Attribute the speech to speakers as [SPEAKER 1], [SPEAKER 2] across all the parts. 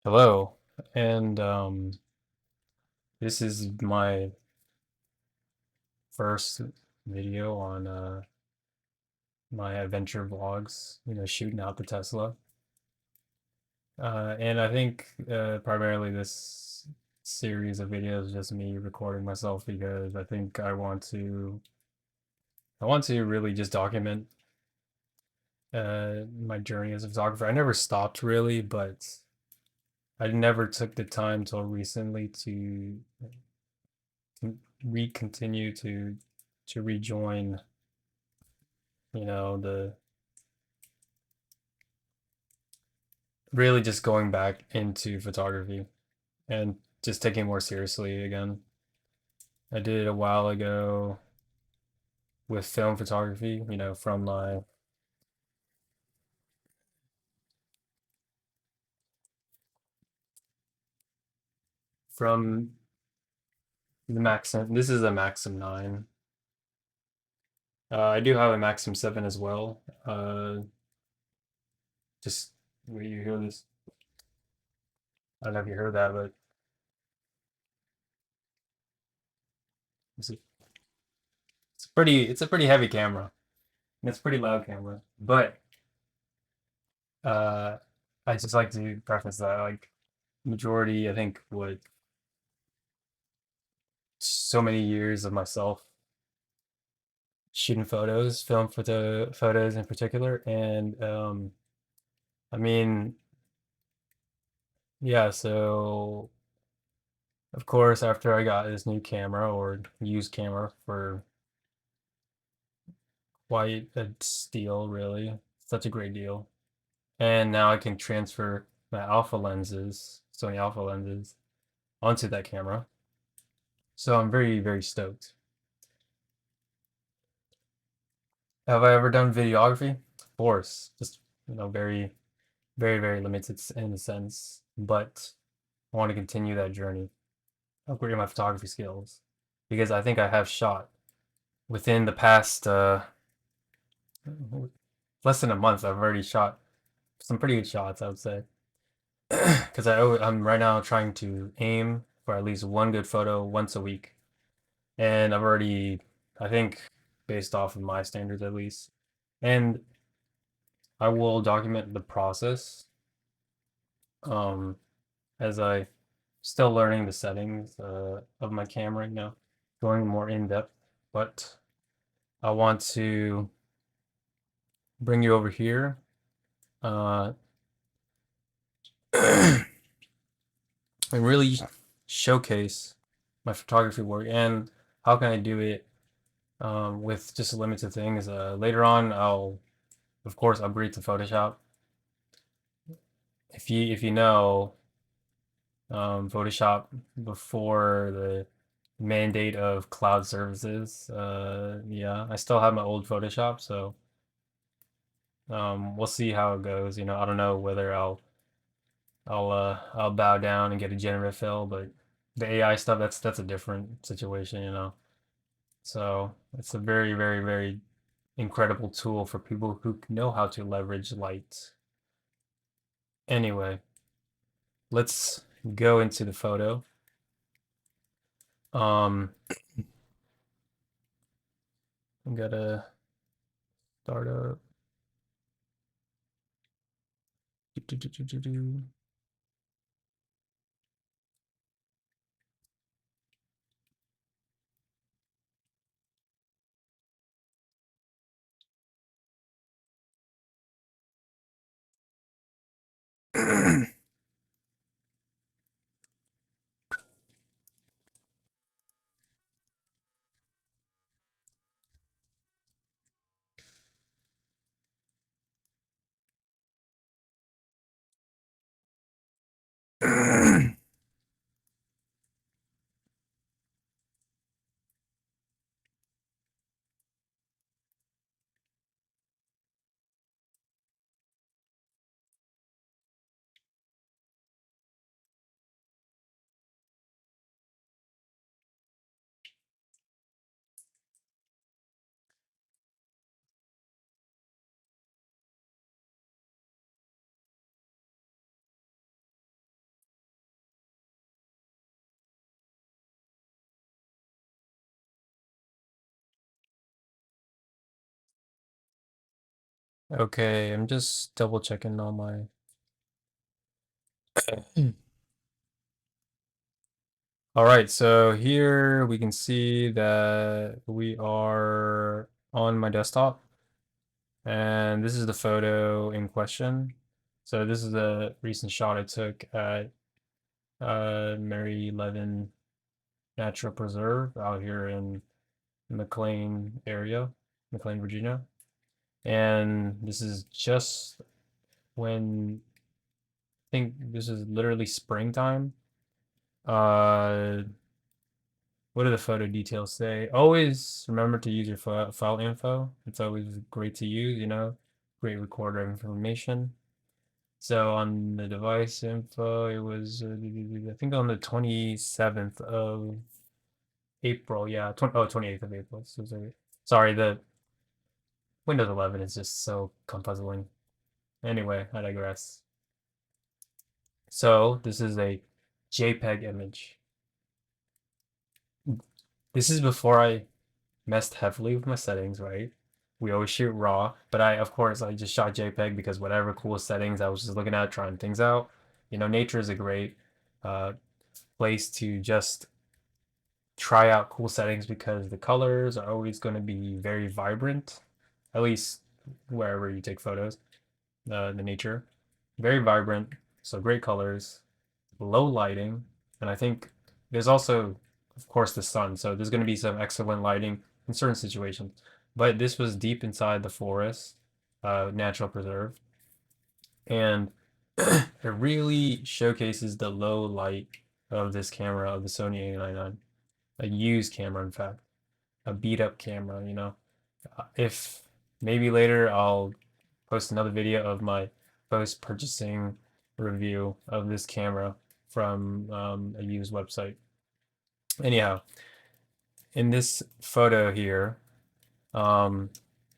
[SPEAKER 1] Hello, and this is my first video on my adventure vlogs, shooting out the Tesla. And I think primarily this series of videos is just me recording myself because I think I want to really just document my journey as a photographer. I never stopped really, but I never took the time till recently to continue to rejoin the really just going back into photography and just taking it more seriously again. I did it a while ago with film photography, from the Maxim. This is a Maxim 9. I do have a Maxim 7 as well. Just where you hear this, I don't know if you heard that, but it's a pretty heavy camera. And it's a pretty loud camera. But uh, I just like to preface that like majority, I think, what so many years of myself shooting photos, photos in particular, and I mean, yeah. So of course, after I got this new camera or used camera for quite a steal, really, such a great deal, and now I can transfer my alpha lenses, Sony alpha lenses, onto that camera. So I'm very, very stoked. Have I ever done videography? Of course, just very, very, very limited in a sense, but I want to continue that journey, upgrade my photography skills, because I think I have shot within the past less than a month. I've already shot some pretty good shots, I would say, because I'm right now trying to aim for at least one good photo once a week, and I've already, I think, based off of my standards at least, and I will document the process um, as I still learning the settings of my camera, going more in depth, but I want to bring you over here uh, and really showcase my photography work and how can I do it with just limited things. Later on, I'll of course upgrade to Photoshop. If you know Photoshop before the mandate of cloud services, yeah, I still have my old Photoshop, so we'll see how it goes. I don't know whether I'll bow down and get a generative fill, but the AI stuff that's a different situation. So it's a very, very, very incredible tool for people who know how to leverage light. Anyway, let's go into the photo. Um, I'm gonna start up. Okay, I'm just double checking all my. All right, so here we can see that we are on my desktop, and this is the photo in question. So this is a recent shot I took at Mary Levin Natural Preserve out here in McLean area, McLean, Virginia. And this is just when I think this is literally springtime. Uh, what do the photo details say? Always remember to use your file info. It's always great to use, great recorder of information. So on the device info, it was, I think on the 27th of April. Yeah, 28th of April. Sorry, the Windows 11 is just so confuzzling. Anyway, I digress. So this is a JPEG image. This is before I messed heavily with my settings, right? We always shoot RAW, but of course, I just shot JPEG because whatever cool settings I was just looking at, trying things out. Nature is a great uh, place to just try out cool settings because the colors are always going to be very vibrant, at least wherever you take photos, the nature. Very vibrant, so great colors, low lighting, and I think there's also, of course, the sun. So there's going to be some excellent lighting in certain situations. But this was deep inside the forest, natural preserve, and it really showcases the low light of this camera of the Sony A99, a used camera, in fact, a beat up camera. If maybe later I'll post another video of my post purchasing review of this camera from a used website. Anyhow, in this photo here, um,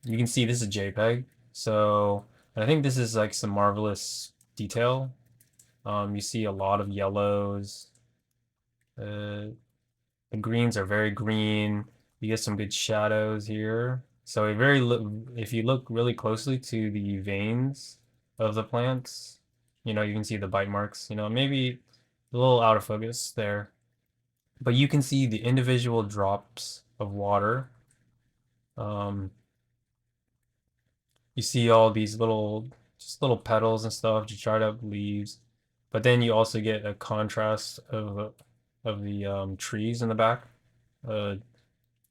[SPEAKER 1] you can see this is JPEG. So I think this is like some marvelous detail. You see a lot of yellows. Uh, the greens are very green. You get some good shadows here. So if you look really closely to the veins of the plants, you can see the bite marks. Maybe a little out of focus there, but you can see the individual drops of water. Um, you see all these just little petals and stuff, just dried up leaves, but then you also get a contrast of the trees in the back. Uh,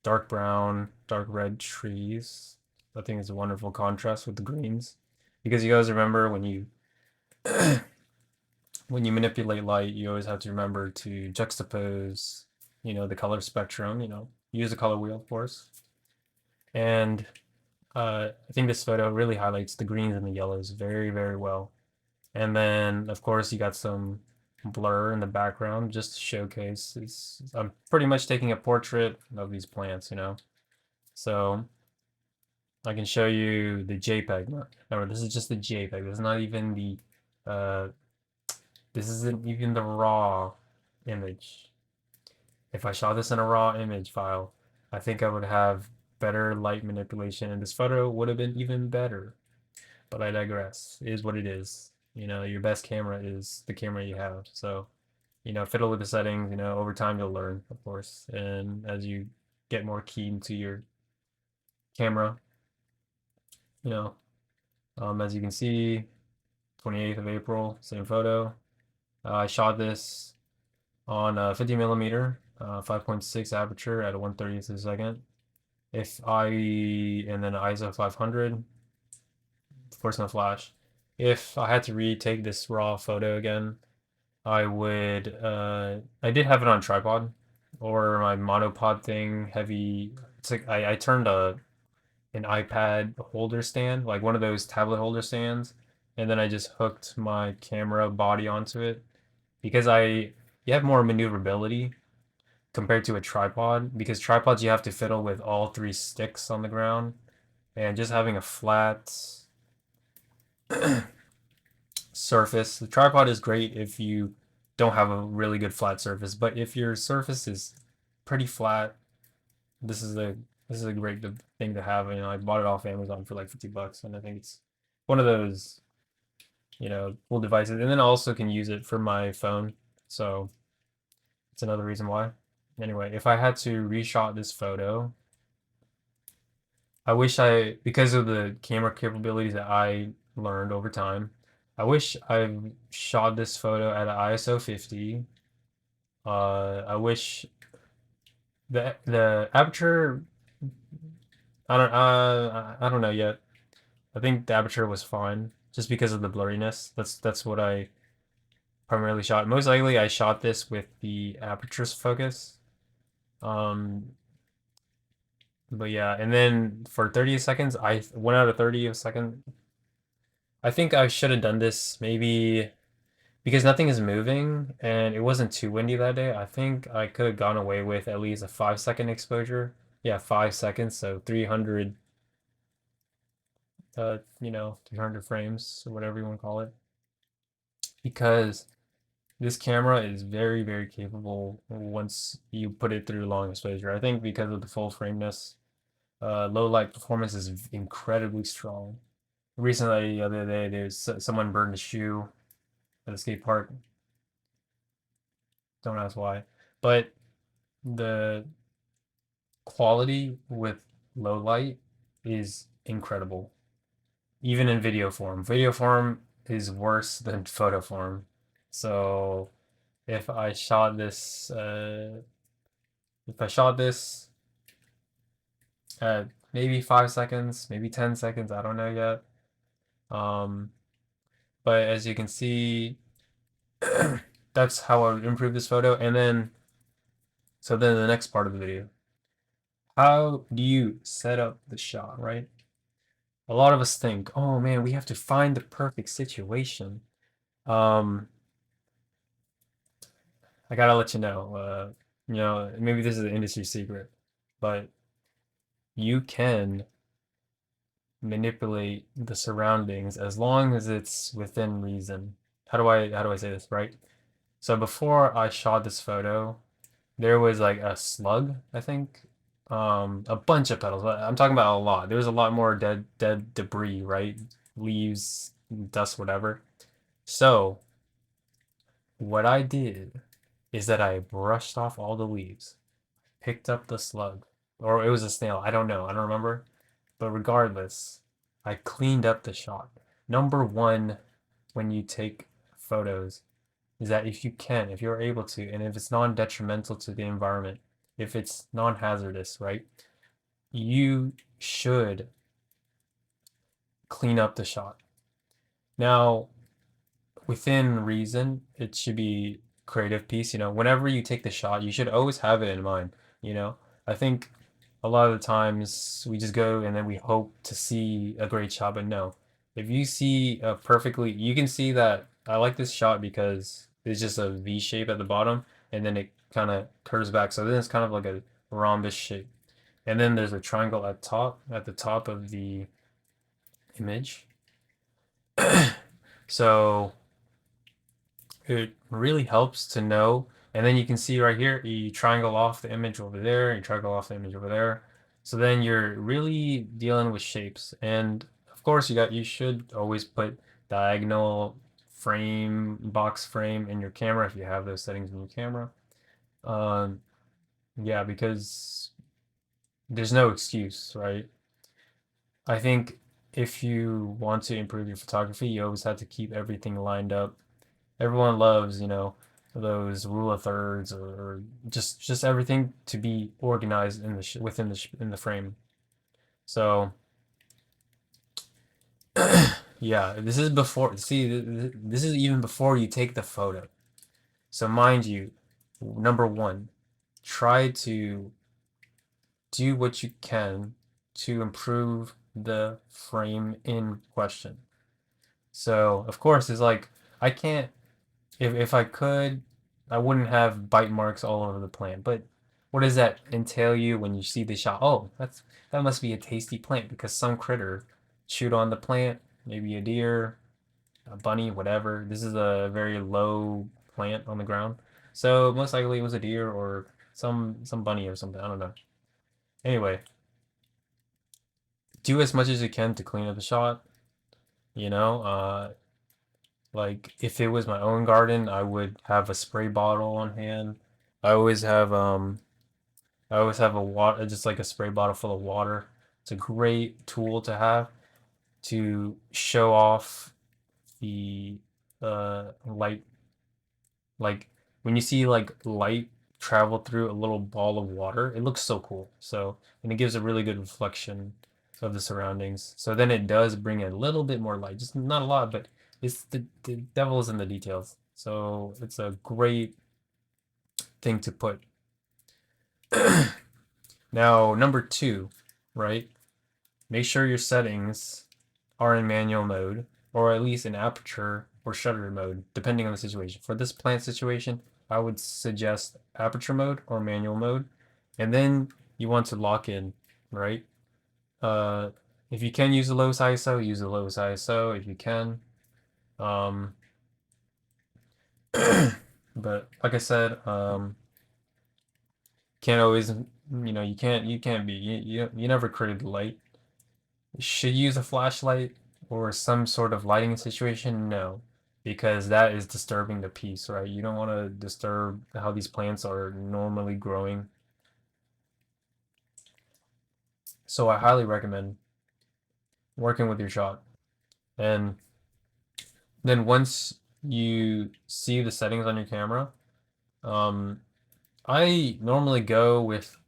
[SPEAKER 1] Dark brown, dark red trees. I think it's a wonderful contrast with the greens. Because you guys remember when you manipulate light, you always have to remember to juxtapose, the color spectrum, use the color wheel, of course. And I think this photo really highlights the greens and the yellows very, very well. And then, of course, you got some blur in the background just to showcase. I'm pretty much taking a portrait of these plants. So I can show you the JPEG. Remember, this is just the JPEG. Uh, this isn't even the raw image. If I shot this in a raw image file, I think I would have better light manipulation, and this photo would have been even better. But I digress. It is what it is. Your best camera is the camera you have. So, fiddle with the settings. Over time you'll learn, of course, and as you get more keen to your camera, you know, as you can see, 28th of April, same photo. I shot this on a 50 millimeter, 5.6 aperture at a 1/30th of a second. And then ISO 500, of course, no flash. If I had to retake this raw photo again, I did have it on tripod or my monopod thing, heavy. It's like I turned an iPad holder stand, like one of those tablet holder stands, and then I just hooked my camera body onto it because you have more maneuverability compared to a tripod because tripods you have to fiddle with all three sticks on the ground, and just having a flat surface. The tripod is great if you don't have a really good flat surface, but if your surface is pretty flat, this is a this is a great thing to have. I bought it off Amazon for like $50, and I think it's one of those, cool devices. And then I also can use it for my phone. So it's another reason why. Anyway, if I had to reshot this photo, I wish because of the camera capabilities that I learned over time, I wish I shot this photo at an ISO 50. I wish the aperture, I don't know yet. I think the aperture was fine just because of the blurriness. That's what I primarily shot. Most likely I shot this with the aperture's focus. Um, but yeah, and then for 30 seconds, I 1 out of 30 a second. I think I should have done this maybe because nothing is moving and it wasn't too windy that day. I think I could have gone away with at least a 5 second exposure. Yeah, 5 seconds, so 300, 300 frames or whatever you want to call it. Because this camera is very, very capable once you put it through long exposure. I think because of the full frameness, low light performance is incredibly strong. Recently, the other day, there's someone burned a shoe at a skate park. Don't ask why, but the quality with low light is incredible. Even in video form. Video form is worse than photo form. So if I shot this, at maybe 5 seconds, maybe 10 seconds, I don't know yet. Um, but as you can see, that's how I would improve this photo. And then, so then the next part of the video, how do you set up the shot, right? A lot of us think, oh man, we have to find the perfect situation. I gotta let you know, maybe this is an industry secret, but you can manipulate the surroundings as long as it's within reason. How do I say this, right? So before I shot this photo, there was like a slug, I think. A bunch of petals. I'm talking about a lot. There was a lot more dead debris, right? Leaves, dust, whatever. So what I did is that I brushed off all the leaves, picked up the slug, or it was a snail. I don't know. I don't remember. But regardless, I cleaned up the shot. Number one, when you take photos, is that if you're able to, and if it's non-detrimental to the environment, if it's non-hazardous, right, you should clean up the shot. Now, within reason, it should be creative piece. Whenever you take the shot, you should always have it in mind. You know, I think a lot of the times we just go and then we hope to see a great shot, but no. If you see you can see that I like this shot because it's just a V shape at the bottom and then it kind of curves back. So then it's kind of like a rhombus shape. And then there's a triangle at the top of the image. So it really helps to know. And then you can see right here, you triangle off the image over there, you triangle off the image over there. So then you're really dealing with shapes. And of course, you should always put diagonal box frame in your camera if you have those settings in your camera. Um, yeah, because there's no excuse, right? I think if you want to improve your photography, you always have to keep everything lined up. Everyone loves, those rule of thirds or just everything to be organized within in the frame. So yeah, this is before. See, this is even before you take the photo. So mind you, number one, try to do what you can to improve the frame in question. So of course, it's like I can't if I could, I wouldn't have bite marks all over the plant. But what does that entail you when you see the shot? Oh, that must be a tasty plant because some critter chewed on the plant, maybe a deer, a bunny, whatever. This is a very low plant on the ground. So most likely it was a deer or some bunny or something. I don't know. Anyway, do as much as you can to clean up the shot. You know, like if it was my own garden, I would have a spray bottle on hand. I always have I always have a water, just like a spray bottle full of water. It's a great tool to have to show off the light. Like when you see like light travel through a little ball of water, it looks so cool. So, and it gives a really good reflection of the surroundings. So then it does bring a little bit more light, just not a lot, but it's the devil is in the details. So it's a great thing to put. Now, number two, right? Make sure your settings are in manual mode, or at least in aperture or shutter mode, depending on the situation. For this plant situation, I would suggest aperture mode or manual mode. And then you want to lock in, right? Uh, if you can use the lowest ISO, use the lowest ISO if you can. Um, but like I said, can't always, you can't be, you never created light. Should you use a flashlight or some sort of lighting situation? No, because that is disturbing the piece, right? You don't want to disturb how these plants are normally growing. So I highly recommend working with your shot. And then once you see the settings on your camera, um, I normally go with,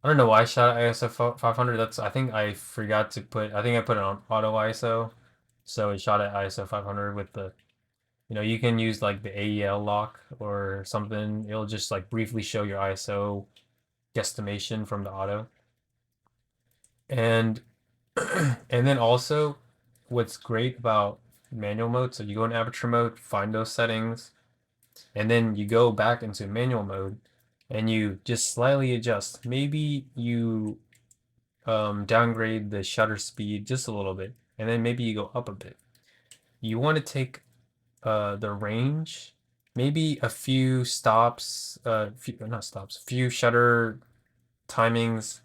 [SPEAKER 1] I don't know why I shot at ISO 500. I think I forgot to put, I think I put it on auto ISO. So it shot at ISO 500 with the, you can use like the AEL lock or something. It'll just like briefly show your ISO guesstimation from the auto. And and then also what's great about manual mode, so you go in aperture mode, find those settings, and then you go back into manual mode and you just slightly adjust. Maybe you downgrade the shutter speed just a little bit, and then maybe you go up a bit. You want to take the range, maybe a few stops, not stops, few shutter timings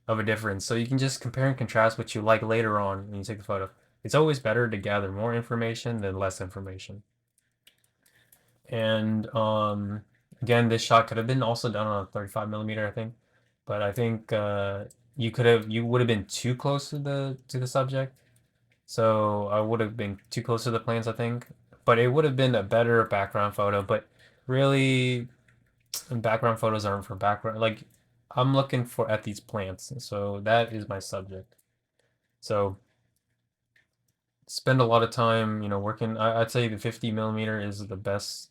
[SPEAKER 1] of a difference. So you can just compare and contrast what you like later on when you take the photo. It's always better to gather more information than less information. And again, this shot could have been also done on a 35 millimeter, I think. But I think you would have been too close to the subject. So I would have been too close to the plants, I think. But it would have been a better background photo. But really, background photos aren't for background. Like, I'm looking for at these plants. So that is my subject. So spend a lot of time, working. I'd say the 50 millimeter is the best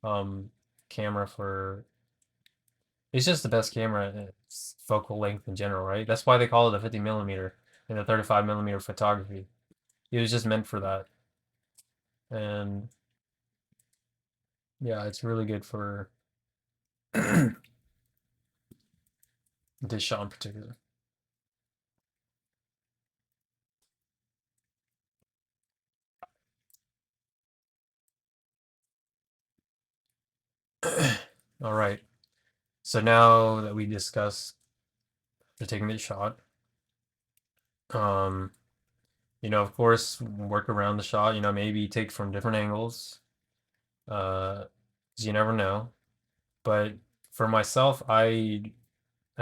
[SPEAKER 1] um, camera for. It's just the best camera. It's focal length in general, right? That's why they call it a 50 millimeter in the 35 millimeter photography. It was just meant for that. And yeah, it's really good for this shot in particular. All right. So now that we discussed the taking the shot, um, of course, work around the shot, maybe take from different angles, 'cause you never know. But for myself, I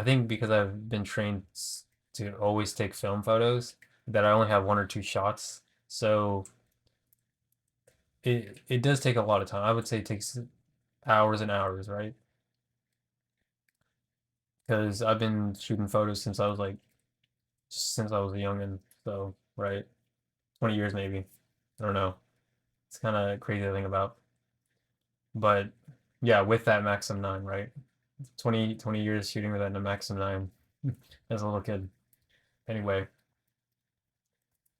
[SPEAKER 1] think because I've been trained to always take film photos, that I only have one or two shots. So it does take a lot of time. I would say it takes hours and hours, right? Because I've been shooting photos since I was like, just since I was a youngin'. So, right, 20 years maybe. I don't know. It's kind of crazy to think about. But yeah, with that Maxim 9, right? 20 years shooting with that in a Maxim 9 as a little kid. Anyway,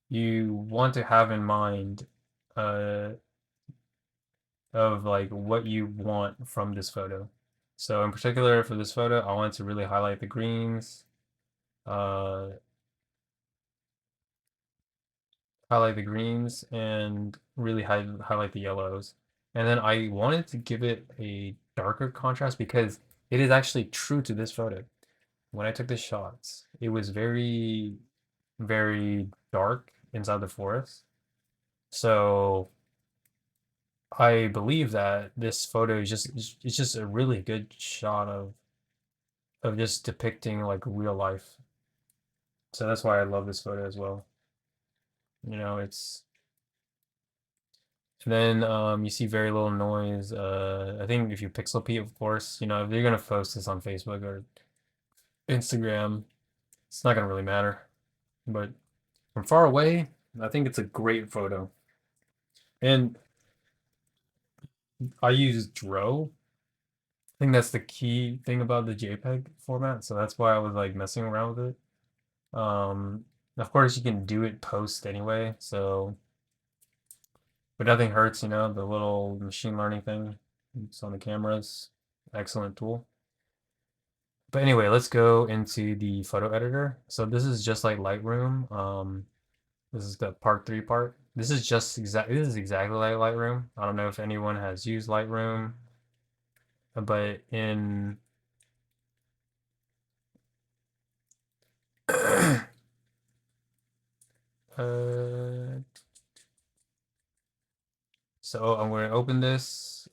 [SPEAKER 1] you want to have in mind uh, of like what you want from this photo. So in particular for this photo, I want to really highlight the greens, uh, and really highlight the yellows. And then I wanted to give it a darker contrast because it is actually true to this photo. When I took the shots, it was very, very dark inside the forest. So I believe that this photo is just it's just a really good shot of just depicting like real life. So that's why I love this photo as well. It's and then you see very little noise. I think if you pixel peep, of course, if you're gonna post this on Facebook or Instagram, it's not gonna really matter. But from far away, I think it's a great photo. And I use Dro. I think that's the key thing about the JPEG format, so that's why I was like messing around with it. Of course you can do it post anyway, but nothing hurts, the little machine learning thing. It's on the cameras. Excellent tool. But anyway, let's go into the photo editor. So this is just like Lightroom. This is the part 3 part. This is exactly like Lightroom. I don't know if anyone has used Lightroom, but in uh, so I'm going to open this.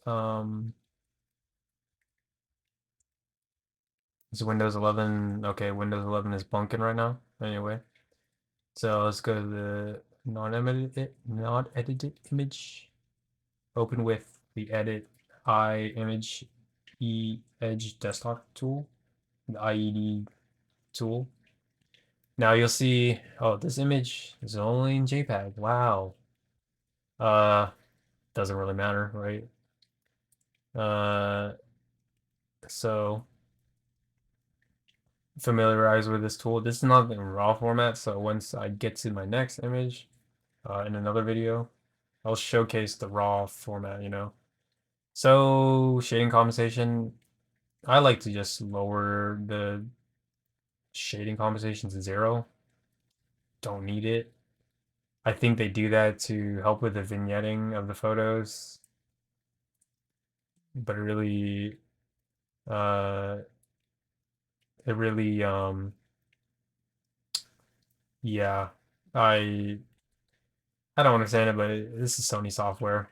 [SPEAKER 1] It's Windows 11. Okay, Windows 11 is bunking right now. Anyway, so let's go to the non-edited image. Open with the edit image edge desktop tool, the IED tool. Now you'll see, oh, this image is only in JPEG. Wow. Uh, doesn't really matter, right? Uh, so familiarize with this tool. This is not in RAW format, so once I get to my next image in another video, I'll showcase the RAW format. So shading compensation, I like to just lower the shading compensation to 0. Don't need it. I think they do that to help with the vignetting of the photos, but uh, it really, yeah, I I don't understand it, but this is Sony software.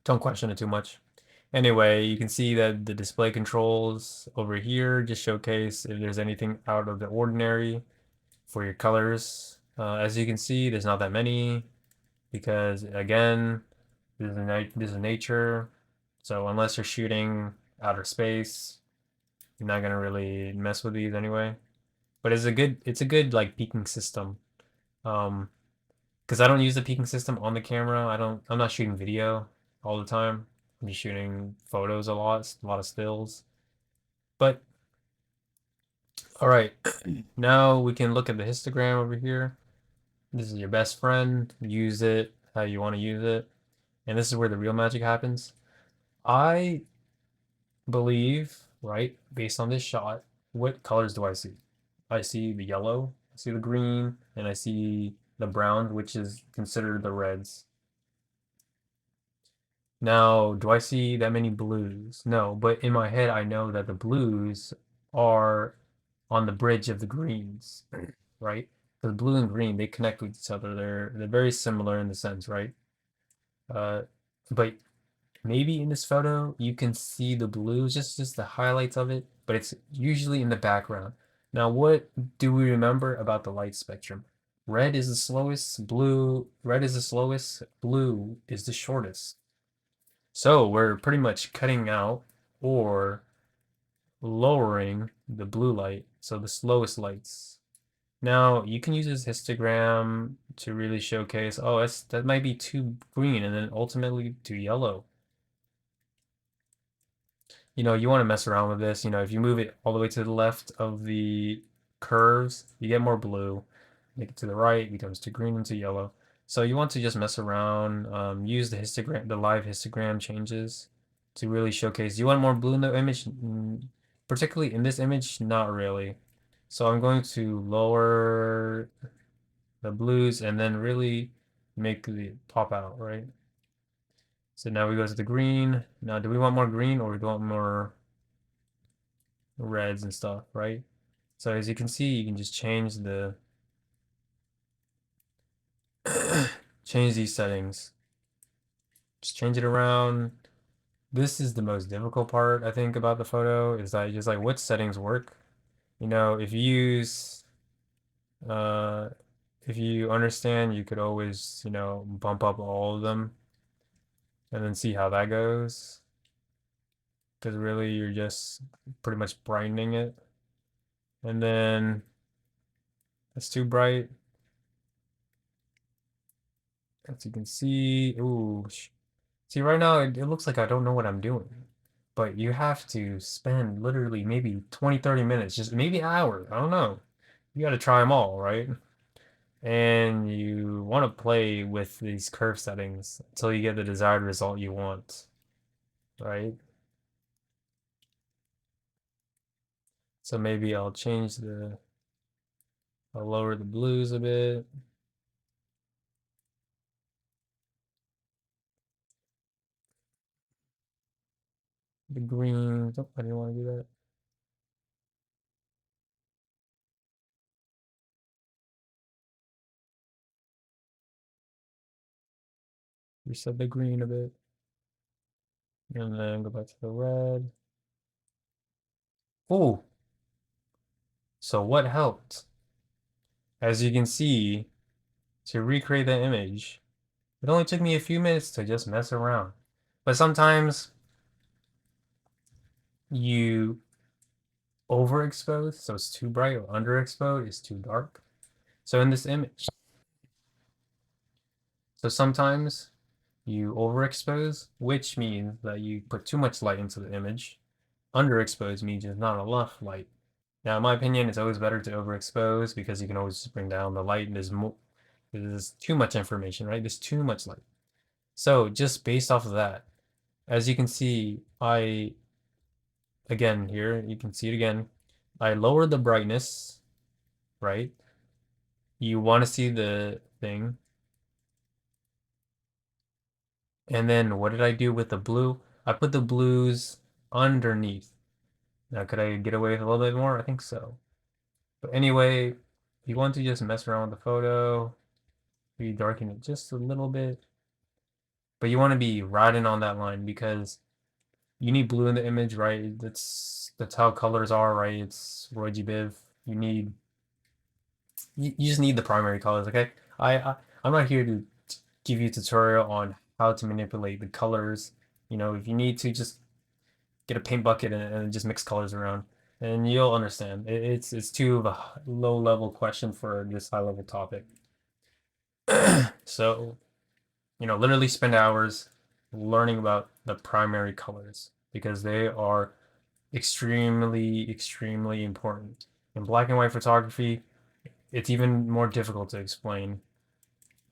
[SPEAKER 1] Don't question it too much. Anyway, you can see that the display controls over here just showcase if there's anything out of the ordinary for your colors. As you can see, there's not that many because again, this is nature. So unless you're shooting outer space, you're not gonna really mess with these anyway. But it's a good like peaking system. Um, because I don't use the peaking system on the camera. I'm not shooting video all the time. I'm just shooting photos a lot of stills. But all right, now we can look at the histogram over here. This is your best friend. Use it how you want to use it. And this is where the real magic happens. I believe, right, based on this shot, what colors do I see? I see the yellow, I see the green, and I see the brown, which is considered the reds. Now, do I see that many blues? No, but in my head, I know that the blues are on the bridge of the greens, right? The blue and green, they connect with each other. They're very similar in the sense, right? Uh, but maybe in this photo you can see the blues, just the highlights of it, but it's usually in the background. Now, what do we remember about the light spectrum? Red is the slowest, blue is the shortest. So we're pretty much cutting out or lowering the blue light, so the slowest lights. Now you can use this histogram to really showcase, oh, that might be too green and then ultimately too yellow. You want to mess around with this. If you move it all the way to the left of the curves, you get more blue. Make it to the right, it becomes too green and too yellow. So you want to just mess around, use the live histogram changes to really showcase. Do you want more blue in the image? Particularly in this image, not really. So I'm going to lower the blues and then really make it pop out, right? So now we go to the green. Now, do we want more green or do we want more reds and stuff, right? So as you can see, you can just change the change these settings. Just change it around. This is the most difficult part, I think, about the photo is that just like which settings work. You know, uh, if you understand, you could always, bump up all of them and then see how that goes. Because really, you're just pretty much brightening it. And then it's too bright. As you can see, ooh, see right now it looks like I don't know what I'm doing. But you have to spend literally maybe 20, 30 minutes, just maybe an hour. I don't know. You got to try them all, right? And you want to play with these curve settings until you get the desired result you want, right? So maybe I'll lower the blues a bit. The greens, oh, I didn't want to do that. Reset the green a bit. And then go back to the red. Oh, so what helped? As you can see, to recreate that image, it only took me a few minutes to just mess around. But sometimes you overexpose, so it's too bright, or underexpose, it's too dark. So in this image, so sometimes you overexpose, which means that you put too much light into the image. Underexpose means there's not enough light. Now, in my opinion, it's always better to overexpose because you can always just bring down the light and there's too much information, right? There's too much light. So just based off of that, as you can see, again, here, you can see it again. I lowered the brightness, right? You want to see the thing. And then what did I do with the blue? I put the blues underneath. Now, could I get away with a little bit more? I think so. But anyway, you want to just mess around with the photo, maybe darken it just a little bit. But you want to be riding on that line because you need blue in the image, right? That's how colors are, right? It's Roy G. Biv. You need you just need the primary colors, okay? I'm not here to give you a tutorial on how to manipulate the colors. You know, if you need to, just get a paint bucket and just mix colors around, and you'll understand. It's too of a low level question for this high level topic. So, literally spend hours learning about the primary colors because they are extremely, extremely important. In black and white photography, it's even more difficult to explain,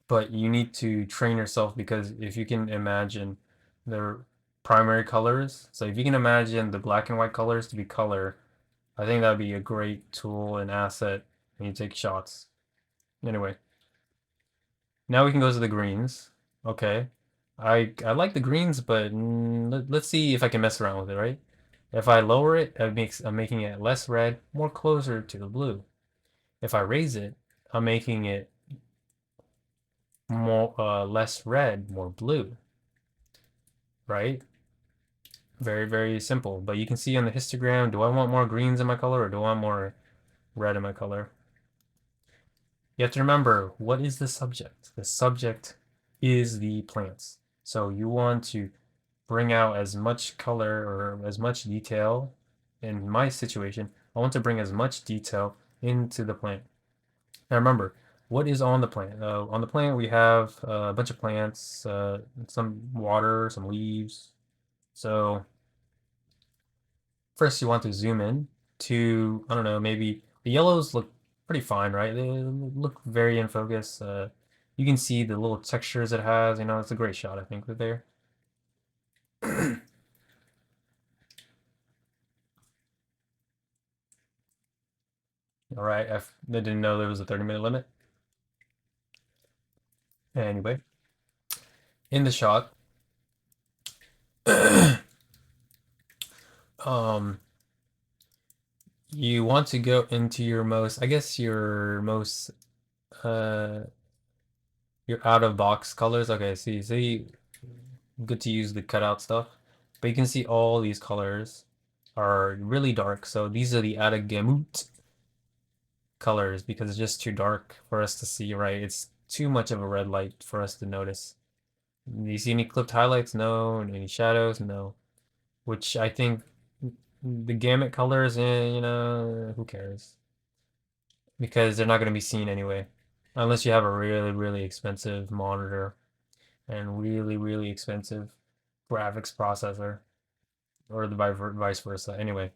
[SPEAKER 1] but you need to train yourself because if you can imagine the primary colors, so if you can imagine the black and white colors to be color, I think that'd be a great tool and asset when you take shots. Anyway, now we can go to the greens. Okay. I like the greens, but let's see if I can mess around with it, right? If I lower it, I'm making it less red, more closer to the blue. If I raise it, I'm making it more less red, more blue, right? Very, very simple. But you can see on the histogram, do I want more greens in my color or do I want more red in my color? You have to remember, what is the subject? The subject is the plants. So you want to bring out as much color or as much detail. In my situation, I want to bring as much detail into the plant. Now remember, what is on the plant? On the plant, we have a bunch of plants, some water, some leaves. So first you want to zoom in to, I don't know, maybe the yellows look pretty fine, right? They look very in focus. You can see the little textures it has, it's a great shot, I think, right there. All right, I didn't know there was a 30-minute limit. Anyway, in the shot, um, you want to go into your most, I guess your most, uh, your out of box colors. Okay, see, good to use the cutout stuff, but you can see all these colors are really dark. So these are the out of gamut colors because it's just too dark for us to see, right? It's too much of a red light for us to notice. Do you see any clipped highlights? No. Any shadows? No. Which I think the gamut colors, who cares? Because they're not going to be seen anyway. Unless you have a really, really expensive monitor and really, really expensive graphics processor, or the vice versa. Anyway,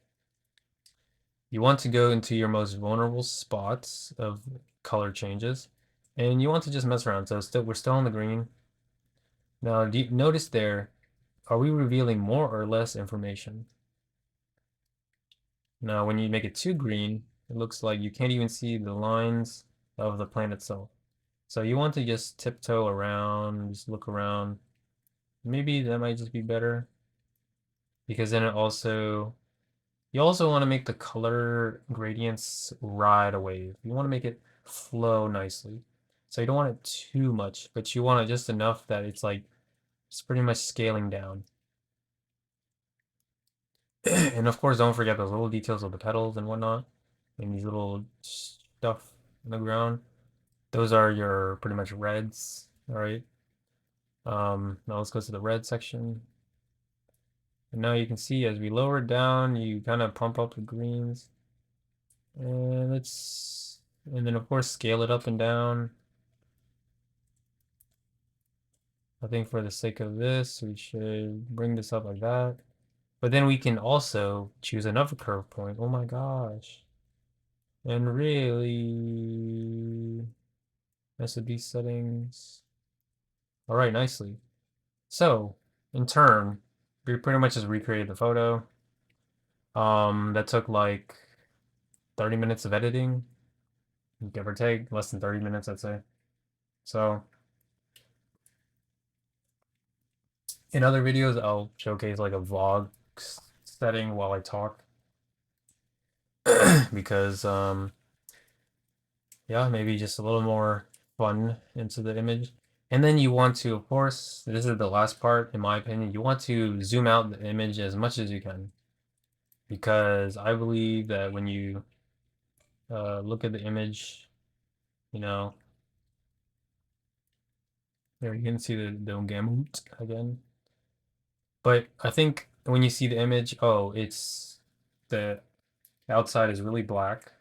[SPEAKER 1] you want to go into your most vulnerable spots of color changes, and you want to just mess around. So we're still on the green. Now, do you notice there, are we revealing more or less information? Now, when you make it too green, it looks like you can't even see the lines of the plant itself. So you want to just tiptoe around, just look around. Maybe that might just be better because then you also want to make the color gradients ride a wave. You want to make it flow nicely. So you don't want it too much, but you want it just enough that it's pretty much scaling down. And of course, don't forget those little details of the petals and whatnot, and these little stuff in the ground. Those are your pretty much reds, all right? Now let's go to the red section. And now you can see as we lower it down, you kind of pump up the greens. And then of course scale it up and down. I think for the sake of this, we should bring this up like that. But then we can also choose another curve point. Oh my gosh. And really mess with these settings. All right, nicely. So in turn, we pretty much just recreated the photo. That took like 30 minutes of editing, give or take, less than 30 minutes, I'd say. So in other videos, I'll showcase like a vlog setting while I talk because yeah, maybe just a little more fun into the image. And then you want to, of course, this is the last part, in my opinion, you want to zoom out the image as much as you can because I believe that when you look at the image, you know, there you can see the gamut again. But I think when you see the image, oh, it's the outside is really black.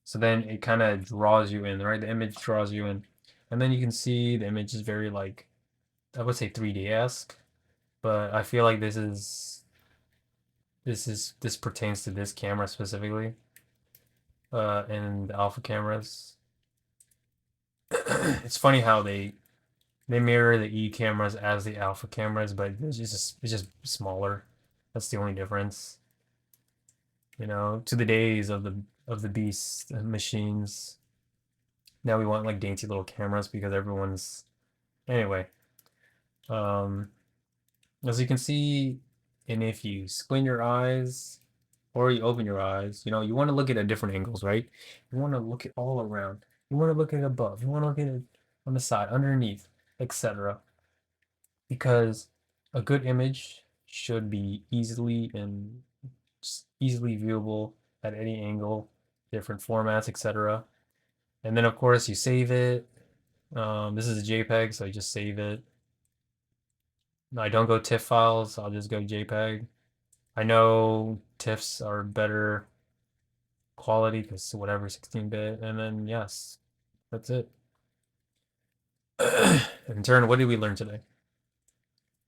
[SPEAKER 1] So then it kind of draws you in, right? The image draws you in. And then you can see the image is very like, I would say 3D-esque, but I feel like this pertains to this camera specifically, and the alpha cameras. It's funny how they mirror the E cameras as the alpha cameras, but it's just smaller. That's the only difference. To the days of the beast machines. Now we want like dainty little cameras because everyone's anyway. Um, as you can see, and if you squint your eyes or you open your eyes, you want to look at different angles, right? You want to look at all around. You want to look at above. You want to look at it on the side, underneath, etc. Because a good image should be easily viewable at any angle, different formats, etc. And then of course you save it. This is a JPEG, so you just save it. I don't go TIFF files, I'll just go JPEG. I know TIFFs are better quality because whatever 16-bit, and then yes, that's it. In turn, what did we learn today?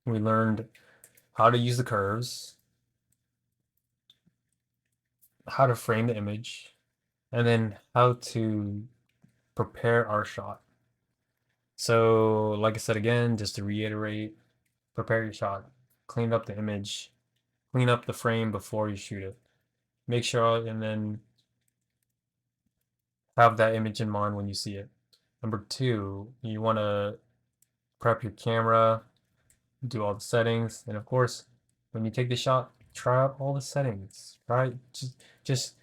[SPEAKER 1] We learned how to use the curves, how to frame the image, and then how to prepare our shot. So, like I said again, just to reiterate, prepare your shot, clean up the image, clean up the frame before you shoot it. Make sure and then have that image in mind when you see it. Number two, you want to prep your camera, do all the settings, and of course, when you take the shot, try out all the settings. Try just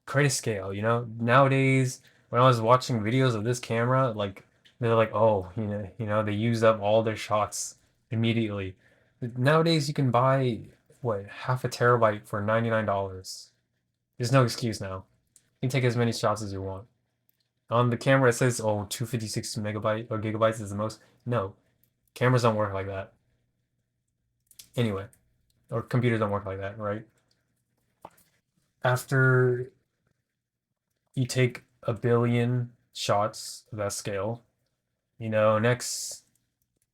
[SPEAKER 1] create a scale. Nowadays, when I was watching videos of this camera, like they're like, oh, they used up all their shots immediately. Nowadays, you can buy what half a terabyte for $99. There's no excuse now. You can take as many shots as you want. On the camera, it says, oh, 256 megabyte or gigabytes is the most. No, cameras don't work like that. Anyway, or computers don't work like that, right? After you take a billion shots of that scale, next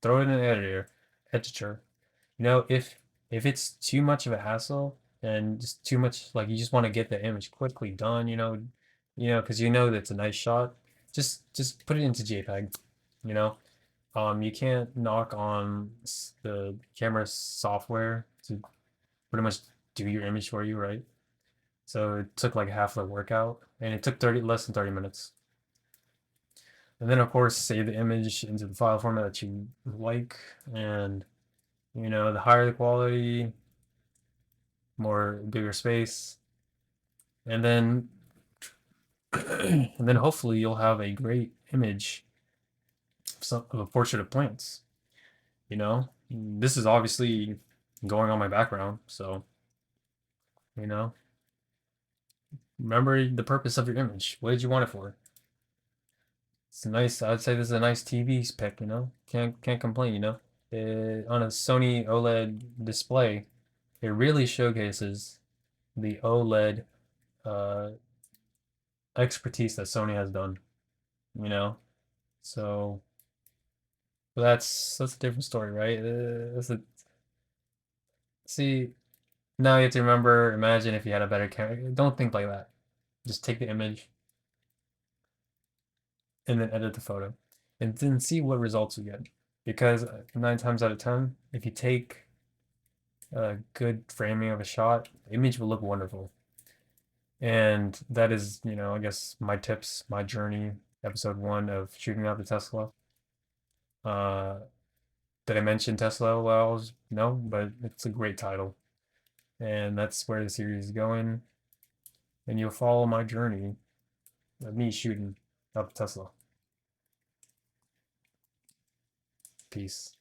[SPEAKER 1] throw it in an editor. If it's too much of a hassle and just too much, like you just want to get the image quickly done, because that's a nice shot, just put it into JPEG, you know. You can't knock on the camera software to pretty much do your image for you, right? So it took like half the workout, and it took 30 less than 30 minutes. And then of course save the image into the file format that you like, and the higher the quality, bigger space, and then and then hopefully you'll have a great image of a portrait of plants. This is obviously going on my background, so you know remember the purpose of your image. What did you want it for? It's a nice. I'd say this is a nice TV spec. Can't complain. On a Sony OLED display, it really showcases the OLED uh, expertise that Sony has done. You know, so that's a different story, right? See, now you have to remember. Imagine if you had a better camera. Don't think like that. Just take the image and then edit the photo, and then see what results you get. Because 9 times out of 10, if you take a good framing of a shot, the image will look wonderful. And that is, I guess my tips, my journey, episode 1 of shooting out the Tesla. Uh, did I mention Tesla while I was, no, but it's a great title. And that's where the series is going. And you'll follow my journey of me shooting out the Tesla. Peace.